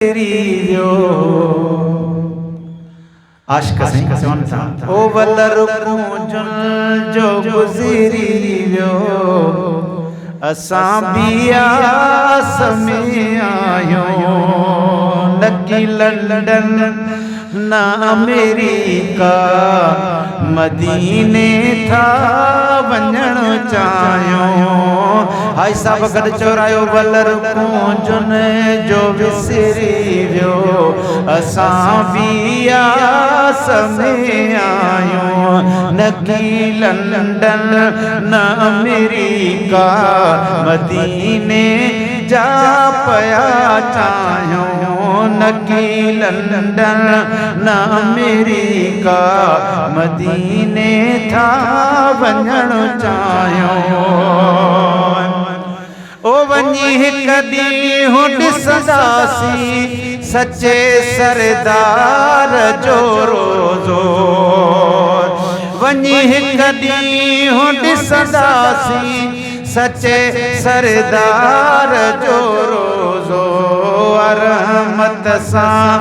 रियो आशिक सिंह ओ वलर कुंजल जो गुज़रियो असां भी आस में आयो नकी लंदन ना अमेरिका मदीने था वञण चाहियो हाय सब गड चोरायो वलर कुंजन जो विसरी वियो असां भी आस में आयो नकी लंदन न अमेरिका मदीने जा पया चाहियो नकी लंदन न अमेरिका मदीने था वञण चाहियो ओ वञी हिक ॾींहुं ॾिसंदासीं सच्चे सरदार जो रोज़ो वञी हिक ॾींहुं ॾिसंदासीं सच्चे सरदार जो रोज़ो रहमत सां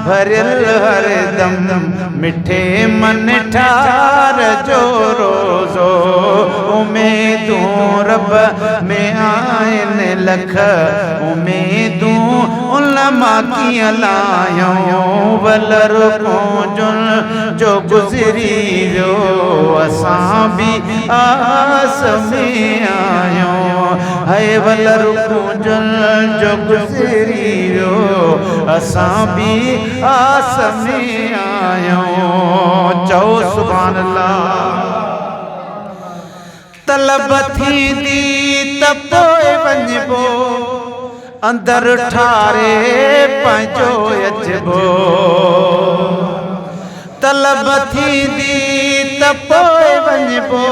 भरियल हरदम मिठे मन ठार जो रोज़ो उम्मीदूं रब में आइन लख उम्मीदूं उलमा कीअं लायूं वलर कुंजल जो गुज़री वियो असां भी आस में आयो है वलर कुंजल जो गुज़री वियो असां भी आस में आयो चओ सुभान अल्लाह तलब थींदी त पोइ वञिबो अंदर ठारे पंहिंजो अचबो तलब थींदी त पोइ वञिबो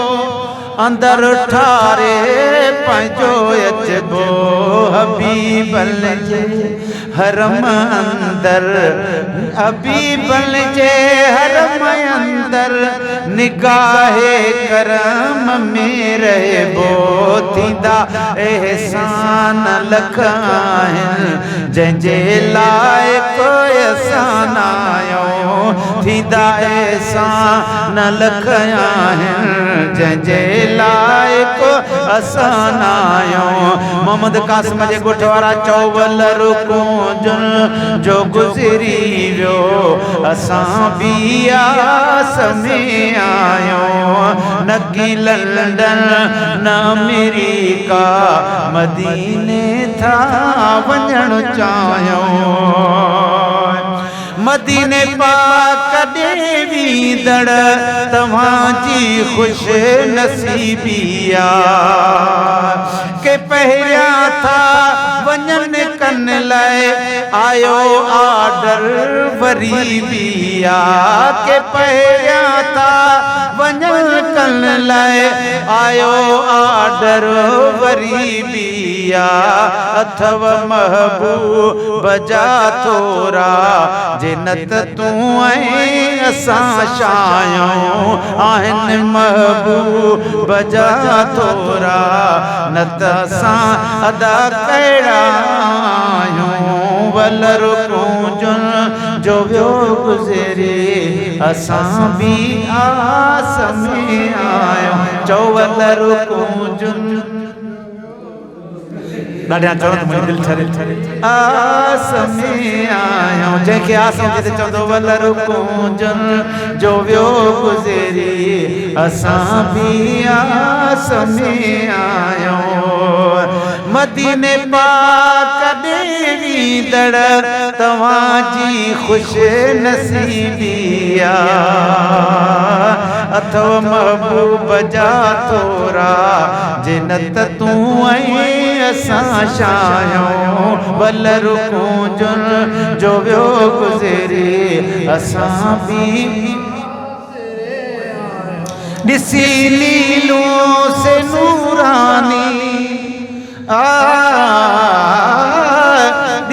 अंदर ठारे पंहिंजो अचबो हबीबल जे हरम अंदर हबीबल जे हरम अंदर निगाहे करम में रहबो थींदा एहसान लख आहिनि जंहिंजे लाइ कोई असान आयो थींदा एहसान लख आहिनि जंहिंजे लाइ को असान आयो मोहम्मद कासिम जे ॻोठ वारा चओ वलर कुंजल जो गुज़री वियो असां भी आस में आयो नकी लंदन न अमेरिका मदीने था वञण चाहियो मदीने पाक ॾे वींदड़ तव्हांजी ख़ुश नसीबिया के पहिरियां था वञनि कन लाइ आयो आर्डर वरी बिया के पहिरियां था वञनि कन लाइ आयो आर्डर वरी बिया अथव महबूब जा थोरा जिनत तूं ऐं असां शायूं आहिनि महबूब जा थोरा न त असां अदा कहिड़ा आहियूं वलर कुंजल जो वियो गुज़रे असां भी आस में आयो चओ वलर कुंजल ॾाढा चओ त मुंहिंजी दिलि ठरे आस में आयो जंहिंखे आस हुजे त चवंदो वलर कुंजल जो वियो गुज़रे असां भी आस में आयो मदीने पाक ॾे वींदड़ तव्हांजी ख़ुश नसीबिया अथव महबूब जा थोरा जिनत तूं ऐं असां शायूं वलर कुंजल जो वियो गुज़रे असां भी ॾिसी लीलों से नूरानी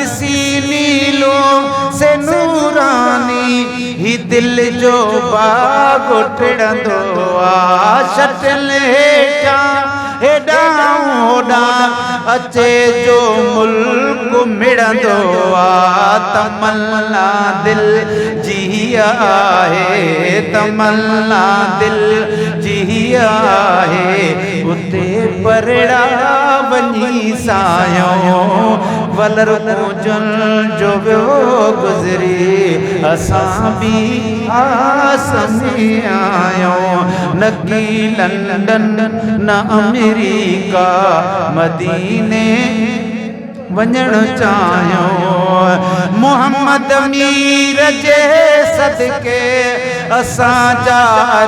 ॾिसी लीलों से नूरानी ही दिल जो बाग टिड़ंदो आ शटल हेठां हेॾां होॾां अचे जो मुल्क मिड़ंदो आ तमन्ना दिल जी आहे तमन्ना दिल जी आहे उते परड़ा वञी सायो वलर पूजन जो वियो गुज़री असां भी आस में आयो न की लंदन न अमेरिका मदीने वञण चाहियो मोहम्मद मीर जे सदके असां जा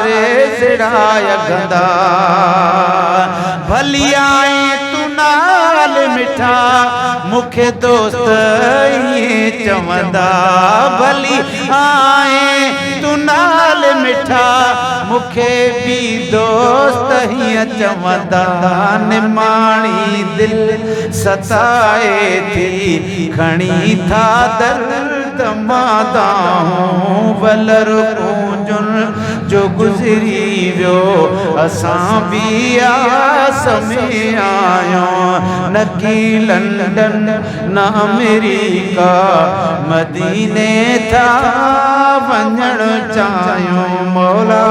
रेज़ड़ाय गंदा भली आए तू नाल मिठा मुखे दोस्त ये चवंदा भली आए तू नाल मिठा मुखे भी दोस्त ही चवंदा निमाणी दिल सताए थी खणी था दर्द मादा वलर पूजन जो गुज़री वियो असां भी आस में आयो न की लंदन न अमेरिका मदीने था वञण चाहियो मौला।